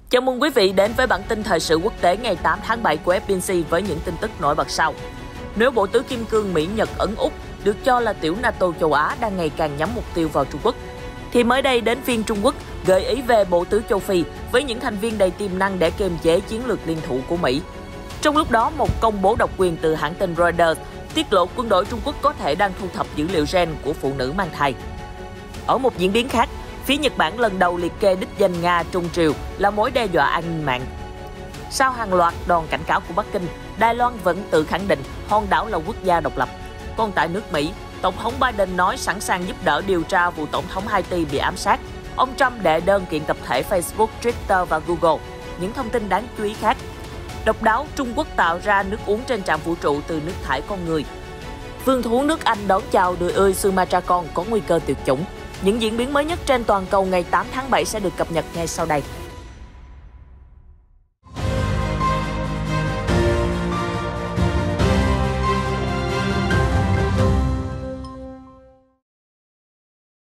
Chào mừng quý vị đến với bản tin thời sự quốc tế ngày 8 tháng 7 của FBC với những tin tức nổi bật sau. Nếu bộ tứ kim cương Mỹ, Nhật, Ấn, Úc được cho là tiểu NATO châu Á đang ngày càng nhắm mục tiêu vào Trung Quốc, thì mới đây đến phiên Trung Quốc gợi ý về bộ tứ châu Phi với những thành viên đầy tiềm năng để kiềm chế chiến lược liên thủ của Mỹ. Trong lúc đó, một công bố độc quyền từ hãng tin Reuters tiết lộ quân đội Trung Quốc có thể đang thu thập dữ liệu gen của phụ nữ mang thai. Ở một diễn biến khác, phía Nhật Bản lần đầu liệt kê đích danh Nga Trung Triều là mối đe dọa an ninh mạng. Sau hàng loạt đòn cảnh cáo của Bắc Kinh, Đài Loan vẫn tự khẳng định hòn đảo là quốc gia độc lập. Còn tại nước Mỹ, Tổng thống Biden nói sẵn sàng giúp đỡ điều tra vụ Tổng thống Haiti bị ám sát. Ông Trump đệ đơn kiện tập thể Facebook, Twitter và Google. Những thông tin đáng chú ý khác. Độc đáo, Trung Quốc tạo ra nước uống trên trạm vũ trụ từ nước thải con người. Vườn thú nước Anh đón chào đười ươi Sumatra con có nguy cơ tuyệt chủng. Những diễn biến mới nhất trên toàn cầu ngày 8 tháng 7 sẽ được cập nhật ngay sau đây.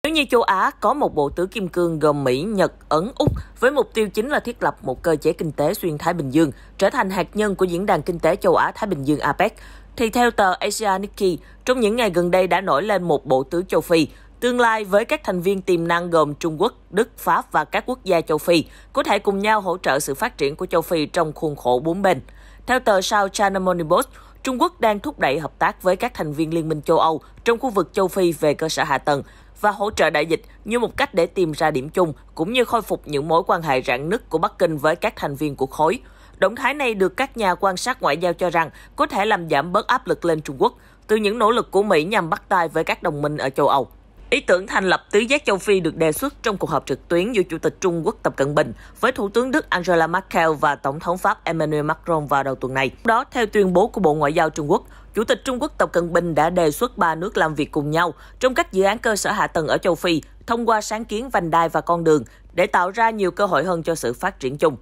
Nếu như châu Á có một bộ tứ kim cương gồm Mỹ, Nhật, Ấn, Úc với mục tiêu chính là thiết lập một cơ chế kinh tế xuyên Thái Bình Dương, trở thành hạt nhân của Diễn đàn Kinh tế Châu Á-Thái Bình Dương APEC, thì theo tờ Asia Nikkei, trong những ngày gần đây đã nổi lên một bộ tứ châu Phi. Tương lai với các thành viên tiềm năng gồm Trung Quốc, Đức, Pháp và các quốc gia châu Phi có thể cùng nhau hỗ trợ sự phát triển của châu Phi trong khuôn khổ bốn bên. Theo tờ South China Morning Post, Trung Quốc đang thúc đẩy hợp tác với các thành viên Liên minh châu Âu trong khu vực châu Phi về cơ sở hạ tầng và hỗ trợ đại dịch như một cách để tìm ra điểm chung cũng như khôi phục những mối quan hệ rạn nứt của Bắc Kinh với các thành viên của khối. Động thái này được các nhà quan sát ngoại giao cho rằng có thể làm giảm bớt áp lực lên Trung Quốc từ những nỗ lực của Mỹ nhằm bắt tay với các đồng minh ở châu Âu. Ý tưởng thành lập tứ giác châu Phi được đề xuất trong cuộc họp trực tuyến giữa Chủ tịch Trung Quốc Tập Cận Bình với Thủ tướng Đức Angela Merkel và Tổng thống Pháp Emmanuel Macron vào đầu tuần này. Đó, theo tuyên bố của Bộ Ngoại giao Trung Quốc, Chủ tịch Trung Quốc Tập Cận Bình đã đề xuất 3 nước làm việc cùng nhau trong các dự án cơ sở hạ tầng ở châu Phi thông qua sáng kiến vành đai và con đường để tạo ra nhiều cơ hội hơn cho sự phát triển chung.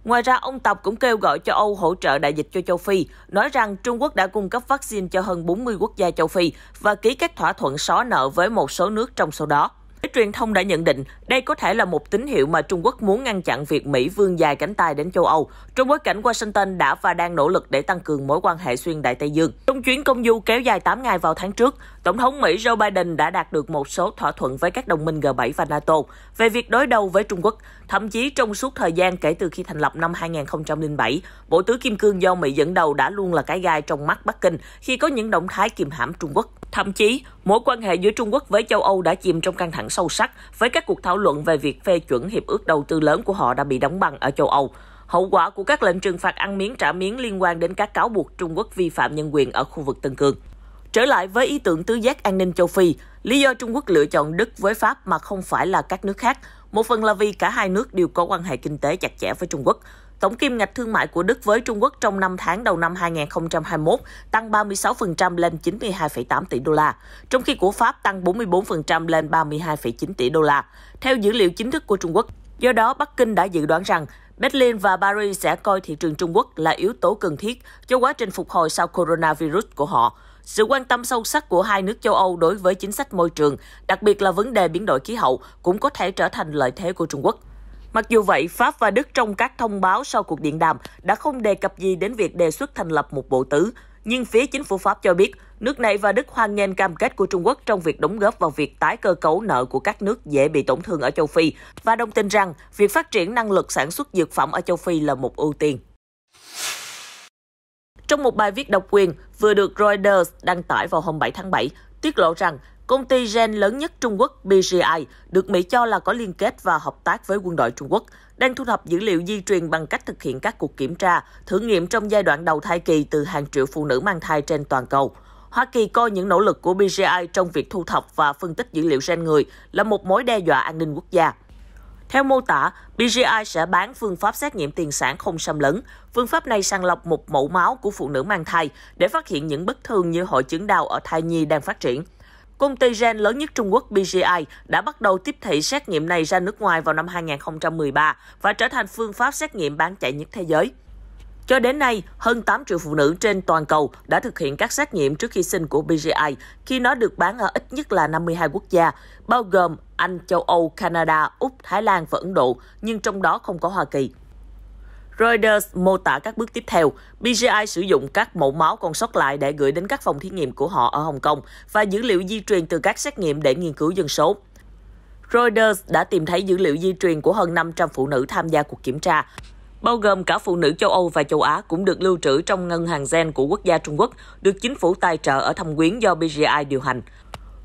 Ngoài ra, ông Tập cũng kêu gọi châu Âu hỗ trợ đại dịch cho châu Phi, nói rằng Trung Quốc đã cung cấp vaccine cho hơn 40 quốc gia châu Phi và ký các thỏa thuận xóa nợ với một số nước trong số đó. Truyền thông đã nhận định đây có thể là một tín hiệu mà Trung Quốc muốn ngăn chặn việc Mỹ vươn dài cánh tay đến châu Âu, trong bối cảnh Washington đã và đang nỗ lực để tăng cường mối quan hệ xuyên Đại Tây Dương. Trong chuyến công du kéo dài 8 ngày vào tháng trước, Tổng thống Mỹ Joe Biden đã đạt được một số thỏa thuận với các đồng minh G7 và NATO về việc đối đầu với Trung Quốc. Thậm chí trong suốt thời gian kể từ khi thành lập năm 2007, bộ tứ kim cương do Mỹ dẫn đầu đã luôn là cái gai trong mắt Bắc Kinh khi có những động thái kìm hãm Trung Quốc. Thậm chí, mối quan hệ giữa Trung Quốc với châu Âu đã chìm trong căng thẳng sâu sắc với các cuộc thảo luận về việc phê chuẩn hiệp ước đầu tư lớn của họ đã bị đóng băng ở châu Âu. Hậu quả của các lệnh trừng phạt ăn miếng trả miếng liên quan đến các cáo buộc Trung Quốc vi phạm nhân quyền ở khu vực Tân Cương. Trở lại với ý tưởng tứ giác an ninh châu Phi, lý do Trung Quốc lựa chọn Đức với Pháp mà không phải là các nước khác, một phần là vì cả hai nước đều có quan hệ kinh tế chặt chẽ với Trung Quốc. Tổng kim ngạch thương mại của Đức với Trung Quốc trong 5 tháng đầu năm 2021 tăng 36% lên 92,8 tỷ đô la, trong khi của Pháp tăng 44% lên 32,9 tỷ đô la, theo dữ liệu chính thức của Trung Quốc. Do đó, Bắc Kinh đã dự đoán rằng Berlin và Paris sẽ coi thị trường Trung Quốc là yếu tố cần thiết cho quá trình phục hồi sau coronavirus của họ. Sự quan tâm sâu sắc của hai nước châu Âu đối với chính sách môi trường, đặc biệt là vấn đề biến đổi khí hậu, cũng có thể trở thành lợi thế của Trung Quốc. Mặc dù vậy, Pháp và Đức trong các thông báo sau cuộc điện đàm đã không đề cập gì đến việc đề xuất thành lập một bộ tứ, nhưng phía chính phủ Pháp cho biết nước này và Đức hoan nghênh cam kết của Trung Quốc trong việc đóng góp vào việc tái cơ cấu nợ của các nước dễ bị tổn thương ở châu Phi và đồng tình rằng việc phát triển năng lực sản xuất dược phẩm ở châu Phi là một ưu tiên. Trong một bài viết độc quyền vừa được Reuters đăng tải vào hôm 7 tháng 7, tiết lộ rằng công ty gen lớn nhất Trung Quốc BGI được Mỹ cho là có liên kết và hợp tác với quân đội Trung Quốc, đang thu thập dữ liệu di truyền bằng cách thực hiện các cuộc kiểm tra, thử nghiệm trong giai đoạn đầu thai kỳ từ hàng triệu phụ nữ mang thai trên toàn cầu. Hoa Kỳ coi những nỗ lực của BGI trong việc thu thập và phân tích dữ liệu gen người là một mối đe dọa an ninh quốc gia. Theo mô tả, BGI sẽ bán phương pháp xét nghiệm tiền sản không xâm lấn. Phương pháp này sàng lọc một mẫu máu của phụ nữ mang thai để phát hiện những bất thường như hội chứng đau ở thai nhi đang phát triển. Công ty gen lớn nhất Trung Quốc BGI đã bắt đầu tiếp thị xét nghiệm này ra nước ngoài vào năm 2013 và trở thành phương pháp xét nghiệm bán chạy nhất thế giới. Cho đến nay, hơn 8 triệu phụ nữ trên toàn cầu đã thực hiện các xét nghiệm trước khi sinh của BGI khi nó được bán ở ít nhất là 52 quốc gia, bao gồm Anh, châu Âu, Canada, Úc, Thái Lan và Ấn Độ, nhưng trong đó không có Hoa Kỳ. Reuters mô tả các bước tiếp theo. BGI sử dụng các mẫu máu còn sót lại để gửi đến các phòng thí nghiệm của họ ở Hồng Kông và dữ liệu di truyền từ các xét nghiệm để nghiên cứu dân số. Reuters đã tìm thấy dữ liệu di truyền của hơn 500 phụ nữ tham gia cuộc kiểm tra, bao gồm cả phụ nữ châu Âu và châu Á, cũng được lưu trữ trong ngân hàng gen của quốc gia Trung Quốc, được chính phủ tài trợ ở Thâm Quyến do BGI điều hành.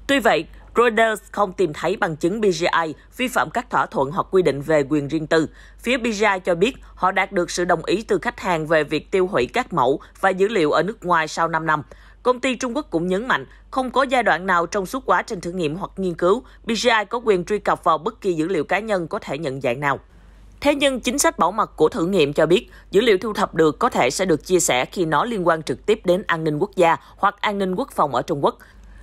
Tuy vậy, Reuters không tìm thấy bằng chứng BGI vi phạm các thỏa thuận hoặc quy định về quyền riêng tư. Phía BGI cho biết họ đạt được sự đồng ý từ khách hàng về việc tiêu hủy các mẫu và dữ liệu ở nước ngoài sau 5 năm. Công ty Trung Quốc cũng nhấn mạnh không có giai đoạn nào trong suốt quá trình thử nghiệm hoặc nghiên cứu, BGI có quyền truy cập vào bất kỳ dữ liệu cá nhân có thể nhận dạng nào. Thế nhưng chính sách bảo mật của thử nghiệm cho biết dữ liệu thu thập được có thể sẽ được chia sẻ khi nó liên quan trực tiếp đến an ninh quốc gia hoặc an ninh quốc phòng ở Trung Quốc.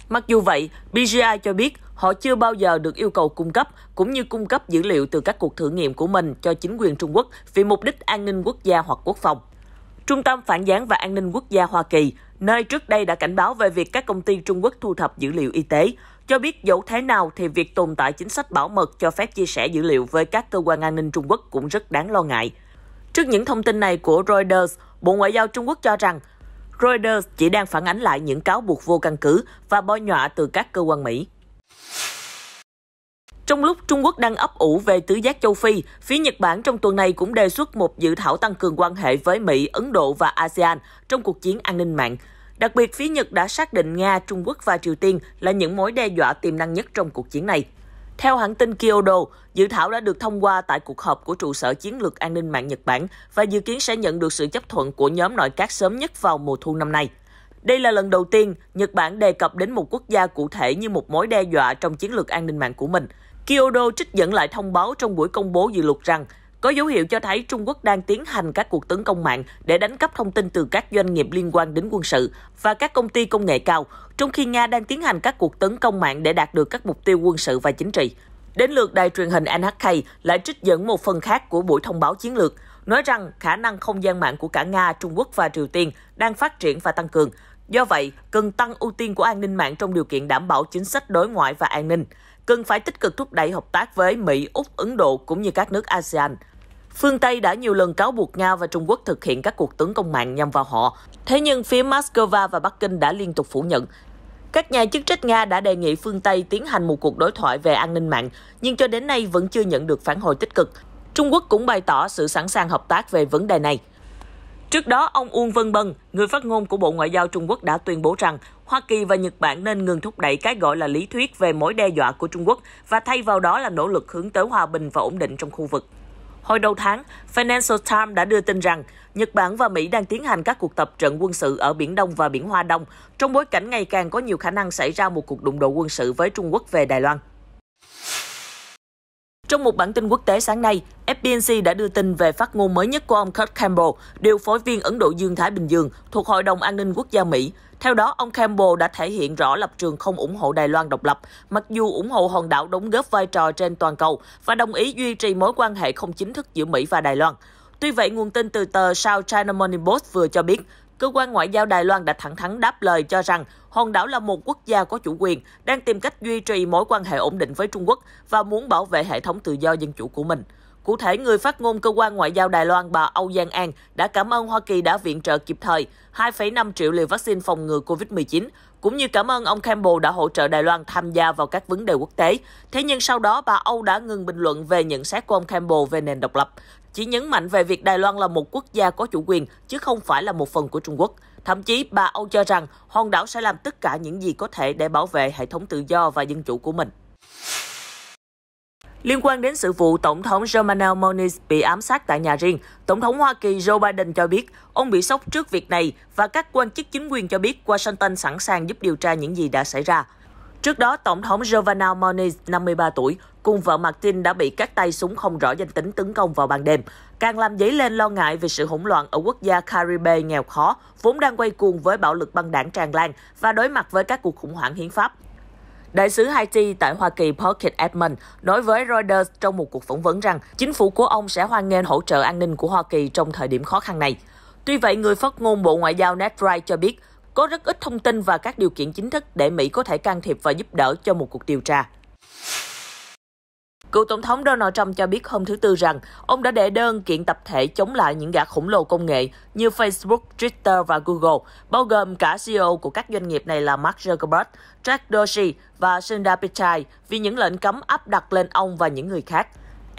Mặc dù vậy, BGI cho biết họ chưa bao giờ được yêu cầu cung cấp cũng như cung cấp dữ liệu từ các cuộc thử nghiệm của mình cho chính quyền Trung Quốc vì mục đích an ninh quốc gia hoặc quốc phòng. Trung tâm Phản gián và An ninh Quốc gia Hoa Kỳ, nơi trước đây đã cảnh báo về việc các công ty Trung Quốc thu thập dữ liệu y tế, cho biết dẫu thế nào thì việc tồn tại chính sách bảo mật cho phép chia sẻ dữ liệu với các cơ quan an ninh Trung Quốc cũng rất đáng lo ngại. Trước những thông tin này của Reuters, Bộ Ngoại giao Trung Quốc cho rằng Reuters chỉ đang phản ánh lại những cáo buộc vô căn cứ và bôi nhọa từ các cơ quan Mỹ. Trong lúc Trung Quốc đang ấp ủ về tứ giác châu Phi, phía Nhật Bản trong tuần này cũng đề xuất một dự thảo tăng cường quan hệ với Mỹ, Ấn Độ và ASEAN trong cuộc chiến an ninh mạng. Đặc biệt, phía Nhật đã xác định Nga, Trung Quốc và Triều Tiên là những mối đe dọa tiềm năng nhất trong cuộc chiến này. Theo hãng tin Kyodo, dự thảo đã được thông qua tại cuộc họp của trụ sở chiến lược an ninh mạng Nhật Bản và dự kiến sẽ nhận được sự chấp thuận của nhóm nội các sớm nhất vào mùa thu năm nay. Đây là lần đầu tiên Nhật Bản đề cập đến một quốc gia cụ thể như một mối đe dọa trong chiến lược an ninh mạng của mình. Kyodo trích dẫn lại thông báo trong buổi công bố dự luật rằng có dấu hiệu cho thấy Trung Quốc đang tiến hành các cuộc tấn công mạng để đánh cắp thông tin từ các doanh nghiệp liên quan đến quân sự và các công ty công nghệ cao, trong khi Nga đang tiến hành các cuộc tấn công mạng để đạt được các mục tiêu quân sự và chính trị. Đến lượt đài truyền hình NHK lại trích dẫn một phần khác của buổi thông báo chiến lược, nói rằng khả năng không gian mạng của cả Nga, Trung Quốc và Triều Tiên đang phát triển và tăng cường. Do vậy, cần tăng ưu tiên của an ninh mạng trong điều kiện đảm bảo chính sách đối ngoại và an ninh. Cần phải tích cực thúc đẩy hợp tác với Mỹ, Úc, Ấn Độ cũng như các nước ASEAN. Phương Tây đã nhiều lần cáo buộc Nga và Trung Quốc thực hiện các cuộc tấn công mạng nhằm vào họ. Thế nhưng phía Moscow và Bắc Kinh đã liên tục phủ nhận. Các nhà chức trách Nga đã đề nghị phương Tây tiến hành một cuộc đối thoại về an ninh mạng, nhưng cho đến nay vẫn chưa nhận được phản hồi tích cực. Trung Quốc cũng bày tỏ sự sẵn sàng hợp tác về vấn đề này. Trước đó, ông Uông Vân Bân, người phát ngôn của Bộ Ngoại giao Trung Quốc đã tuyên bố rằng Hoa Kỳ và Nhật Bản nên ngừng thúc đẩy cái gọi là lý thuyết về mối đe dọa của Trung Quốc và thay vào đó là nỗ lực hướng tới hòa bình và ổn định trong khu vực. Hồi đầu tháng, Financial Times đã đưa tin rằng Nhật Bản và Mỹ đang tiến hành các cuộc tập trận quân sự ở Biển Đông và Biển Hoa Đông, trong bối cảnh ngày càng có nhiều khả năng xảy ra một cuộc đụng độ quân sự với Trung Quốc về Đài Loan. Trong một bản tin quốc tế sáng nay, FBNC đã đưa tin về phát ngôn mới nhất của ông Kurt Campbell, điều phối viên Ấn Độ Dương-Thái Bình Dương thuộc Hội đồng An ninh Quốc gia Mỹ. Theo đó, ông Campbell đã thể hiện rõ lập trường không ủng hộ Đài Loan độc lập, mặc dù ủng hộ hòn đảo đóng góp vai trò trên toàn cầu và đồng ý duy trì mối quan hệ không chính thức giữa Mỹ và Đài Loan. Tuy vậy, nguồn tin từ tờ South China Morning Post vừa cho biết, cơ quan ngoại giao Đài Loan đã thẳng thắn đáp lời cho rằng hòn đảo là một quốc gia có chủ quyền, đang tìm cách duy trì mối quan hệ ổn định với Trung Quốc và muốn bảo vệ hệ thống tự do dân chủ của mình. Cụ thể, người phát ngôn cơ quan ngoại giao Đài Loan bà Âu Giang An đã cảm ơn Hoa Kỳ đã viện trợ kịp thời 2,5 triệu liều vaccine phòng ngừa COVID-19, cũng như cảm ơn ông Campbell đã hỗ trợ Đài Loan tham gia vào các vấn đề quốc tế. Thế nhưng sau đó, bà Âu đã ngừng bình luận về nhận xét của ông Campbell về nền độc lập, chỉ nhấn mạnh về việc Đài Loan là một quốc gia có chủ quyền, chứ không phải là một phần của Trung Quốc. Thậm chí, bà Âu cho rằng hòn đảo sẽ làm tất cả những gì có thể để bảo vệ hệ thống tự do và dân chủ của mình. Liên quan đến sự vụ Tổng thống Jovenel Moïse bị ám sát tại nhà riêng, Tổng thống Hoa Kỳ Joe Biden cho biết ông bị sốc trước việc này và các quan chức chính quyền cho biết Washington sẵn sàng giúp điều tra những gì đã xảy ra. Trước đó, Tổng thống Jovenel Moïse, 53 tuổi, cùng vợ Martin đã bị các tay súng không rõ danh tính tấn công vào ban đêm, càng làm dấy lên lo ngại về sự hỗn loạn ở quốc gia Caribe nghèo khó, vốn đang quay cuồng với bạo lực băng đảng tràn lan và đối mặt với các cuộc khủng hoảng hiến pháp. Đại sứ Haiti tại Hoa Kỳ Pocket Edmond nói với Reuters trong một cuộc phỏng vấn rằng chính phủ của ông sẽ hoan nghênh hỗ trợ an ninh của Hoa Kỳ trong thời điểm khó khăn này. Tuy vậy, người phát ngôn Bộ Ngoại giao Ned Price cho biết có rất ít thông tin và các điều kiện chính thức để Mỹ có thể can thiệp và giúp đỡ cho một cuộc điều tra. Cựu Tổng thống Donald Trump cho biết hôm thứ Tư rằng ông đã đệ đơn kiện tập thể chống lại những gã khổng lồ công nghệ như Facebook, Twitter và Google, bao gồm cả CEO của các doanh nghiệp này là Mark Zuckerberg, Jack Dorsey và Sundar Pichai vì những lệnh cấm áp đặt lên ông và những người khác.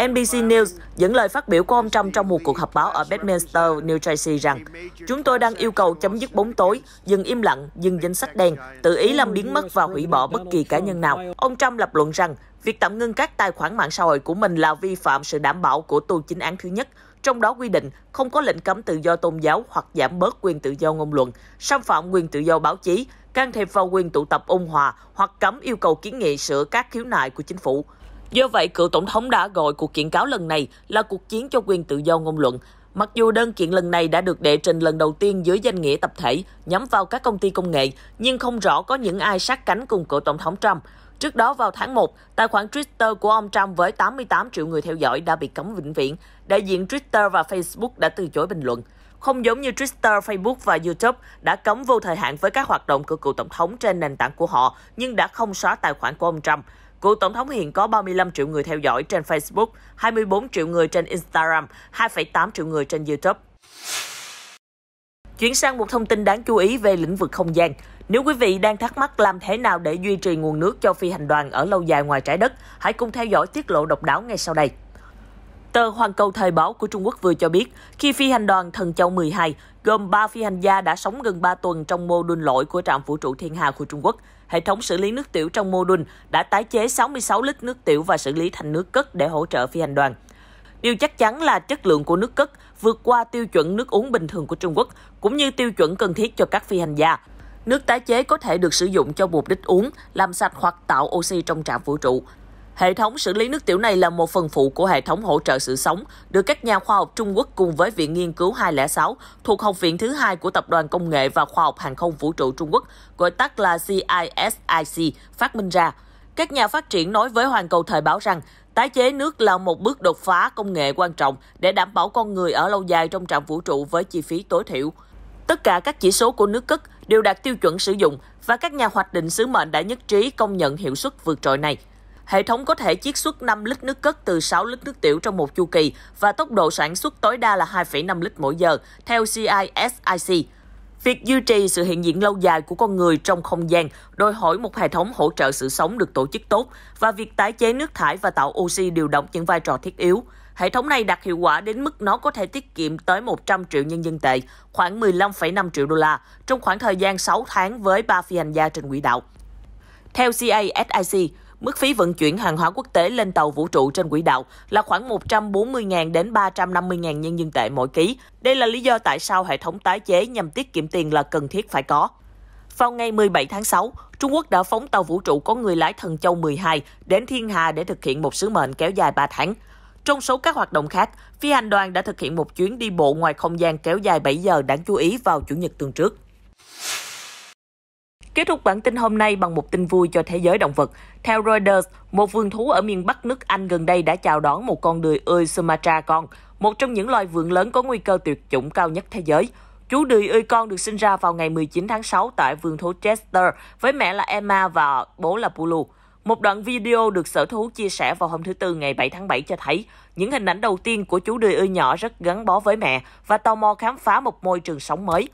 NBC News dẫn lời phát biểu của ông Trump trong một cuộc họp báo ở Bedminster, New Jersey rằng chúng tôi đang yêu cầu chấm dứt bóng tối, dừng im lặng, dừng danh sách đen, tự ý làm biến mất và hủy bỏ bất kỳ cá nhân nào. Ông Trump lập luận rằng việc tạm ngưng các tài khoản mạng xã hội của mình là vi phạm sự đảm bảo của tù chính án thứ nhất, trong đó quy định không có lệnh cấm tự do tôn giáo hoặc giảm bớt quyền tự do ngôn luận, xâm phạm quyền tự do báo chí, can thiệp vào quyền tụ tập ôn hòa hoặc cấm yêu cầu kiến nghị sửa các khiếu nại của chính phủ. Do vậy, cựu Tổng thống đã gọi cuộc kiện cáo lần này là cuộc chiến cho quyền tự do ngôn luận. Mặc dù đơn kiện lần này đã được đệ trình lần đầu tiên dưới danh nghĩa tập thể nhắm vào các công ty công nghệ, nhưng không rõ có những ai sát cánh cùng cựu Tổng thống Trump. Trước đó vào tháng 1, tài khoản Twitter của ông Trump với 88 triệu người theo dõi đã bị cấm vĩnh viễn. Đại diện Twitter và Facebook đã từ chối bình luận. Không giống như Twitter, Facebook và YouTube đã cấm vô thời hạn với các hoạt động của cựu Tổng thống trên nền tảng của họ, nhưng đã không xóa tài khoản của ông Trump. Cựu Tổng thống hiện có 35 triệu người theo dõi trên Facebook, 24 triệu người trên Instagram, 2,8 triệu người trên YouTube. Chuyển sang một thông tin đáng chú ý về lĩnh vực không gian. Nếu quý vị đang thắc mắc làm thế nào để duy trì nguồn nước cho phi hành đoàn ở lâu dài ngoài trái đất, hãy cùng theo dõi tiết lộ độc đáo ngay sau đây. Tờ Hoàn Cầu Thời báo của Trung Quốc vừa cho biết, khi phi hành đoàn Thần Châu 12, gồm 3 phi hành gia đã sống gần 3 tuần trong mô đun lỗi của trạm vũ trụ Thiên Hà của Trung Quốc, hệ thống xử lý nước tiểu trong mô đun đã tái chế 66 lít nước tiểu và xử lý thành nước cất để hỗ trợ phi hành đoàn. Điều chắc chắn là chất lượng của nước cất vượt qua tiêu chuẩn nước uống bình thường của Trung Quốc, cũng như tiêu chuẩn cần thiết cho các phi hành gia. Nước tái chế có thể được sử dụng cho mục đích uống, làm sạch hoặc tạo oxy trong trạm vũ trụ. Hệ thống xử lý nước tiểu này là một phần phụ của hệ thống hỗ trợ sự sống, được các nhà khoa học Trung Quốc cùng với Viện Nghiên cứu 206 thuộc Học viện thứ hai của Tập đoàn Công nghệ và Khoa học Hàng không Vũ trụ Trung Quốc, gọi tắt là CISIC, phát minh ra. Các nhà phát triển nói với Hoàn Cầu Thời báo rằng, tái chế nước là một bước đột phá công nghệ quan trọng để đảm bảo con người ở lâu dài trong trạm vũ trụ với chi phí tối thiểu. Tất cả các chỉ số của nước cất đều đạt tiêu chuẩn sử dụng và các nhà hoạch định sứ mệnh đã nhất trí công nhận hiệu suất vượt trội này. Hệ thống có thể chiết xuất 5 lít nước cất từ 6 lít nước tiểu trong một chu kỳ và tốc độ sản xuất tối đa là 2,5 lít mỗi giờ, theo CISIC. Việc duy trì sự hiện diện lâu dài của con người trong không gian đòi hỏi một hệ thống hỗ trợ sự sống được tổ chức tốt và việc tái chế nước thải và tạo oxy đều đóng những vai trò thiết yếu. Hệ thống này đạt hiệu quả đến mức nó có thể tiết kiệm tới 100 triệu nhân dân tệ, khoảng 15,5 triệu đô la, trong khoảng thời gian 6 tháng với 3 phi hành gia trên quỹ đạo. Theo CISIC, mức phí vận chuyển hàng hóa quốc tế lên tàu vũ trụ trên quỹ đạo là khoảng 140.000 đến 350.000 nhân dân tệ mỗi ký. Đây là lý do tại sao hệ thống tái chế nhằm tiết kiệm tiền là cần thiết phải có. Vào ngày 17 tháng 6, Trung Quốc đã phóng tàu vũ trụ có người lái Thần Châu 12 đến Thiên Hà để thực hiện một sứ mệnh kéo dài 3 tháng. Trong số các hoạt động khác, phi hành đoàn đã thực hiện một chuyến đi bộ ngoài không gian kéo dài 7 giờ đáng chú ý vào Chủ nhật tuần trước. Kết thúc bản tin hôm nay bằng một tin vui cho thế giới động vật. Theo Reuters, một vườn thú ở miền Bắc nước Anh gần đây đã chào đón một con đười ươi Sumatra con, một trong những loài vượn lớn có nguy cơ tuyệt chủng cao nhất thế giới. Chú đười ươi con được sinh ra vào ngày 19 tháng 6 tại vườn thú Chester với mẹ là Emma và bố là Pulu. Một đoạn video được sở thú chia sẻ vào hôm thứ Tư ngày 7 tháng 7 cho thấy những hình ảnh đầu tiên của chú đười ươi nhỏ rất gắn bó với mẹ và tò mò khám phá một môi trường sống mới.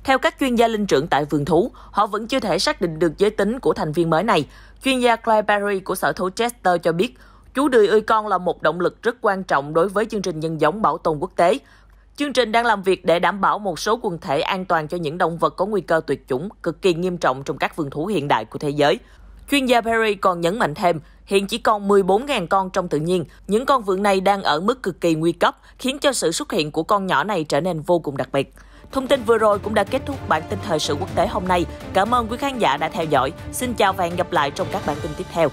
Theo các chuyên gia linh trưởng tại vườn thú, họ vẫn chưa thể xác định được giới tính của thành viên mới này. Chuyên gia Claire Perry của sở thú Chester cho biết, chú đười ươi con là một động lực rất quan trọng đối với chương trình nhân giống bảo tồn quốc tế. Chương trình đang làm việc để đảm bảo một số quần thể an toàn cho những động vật có nguy cơ tuyệt chủng cực kỳ nghiêm trọng trong các vườn thú hiện đại của thế giới. Chuyên gia Perry còn nhấn mạnh thêm, hiện chỉ còn 14.000 con trong tự nhiên. Những con vượn này đang ở mức cực kỳ nguy cấp, khiến cho sự xuất hiện của con nhỏ này trở nên vô cùng đặc biệt. Thông tin vừa rồi cũng đã kết thúc bản tin thời sự quốc tế hôm nay. Cảm ơn quý khán giả đã theo dõi. Xin chào và hẹn gặp lại trong các bản tin tiếp theo.